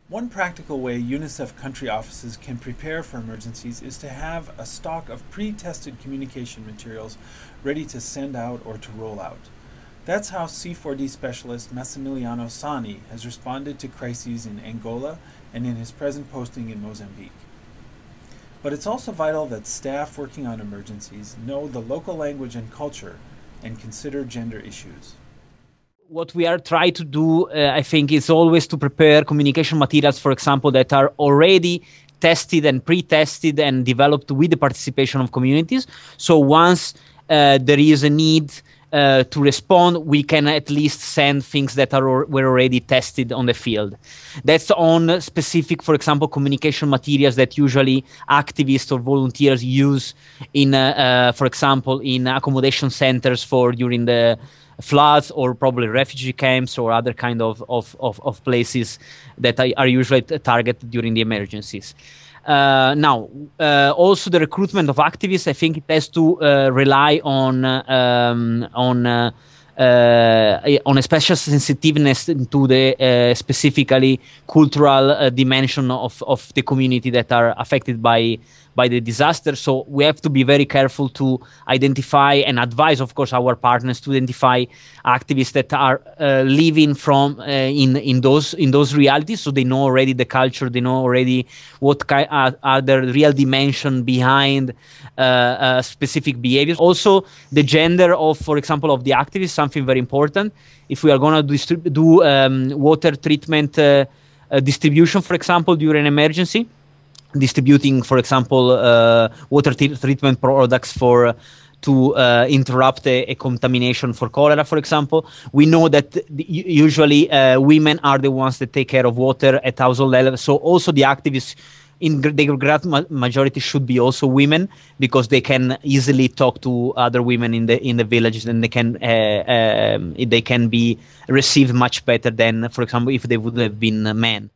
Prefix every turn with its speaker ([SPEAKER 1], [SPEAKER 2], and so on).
[SPEAKER 1] One practical way UNICEF country offices can prepare for emergencies is to have a stock of pre-tested communication materials ready to send out or to roll out. That's how C4D specialist Massimiliano Sani has responded to crises in Angola and in his present posting in Mozambique. But it's also vital that staff working on emergencies know the local language and culture and consider gender issues.
[SPEAKER 2] What we are trying to do, I think, is always to prepare communication materials, for example, that are already tested and pre-tested and developed with the participation of communities. So once there is a need to respond, we can at least send things that were already tested on the field. That's on specific, for example, communication materials that usually activists or volunteers use in, for example, in accommodation centers for during the floods, or probably refugee camps or other kind of places that are usually targeted during the emergencies. Now, also the recruitment of activists, I think it has to rely on a special sensitiveness to the specifically cultural dimension of the community that are affected by the disaster. So we have to be very careful to identify and advise, of course, our partners to identify activists that are living from in those realities. So they know already the culture, they know already what are the real dimension behind specific behaviors. Also, the gender of, for example, of the activists, something very important. If we are going to do water treatment distribution, for example, during an emergency, distributing, for example, water treatment products to interrupt a contamination for cholera, for example. We know that usually women are the ones that take care of water at household level. So also the activists in the great majority should be also women, because they can easily talk to other women in the villages, and they can be received much better than, for example, if they would have been men.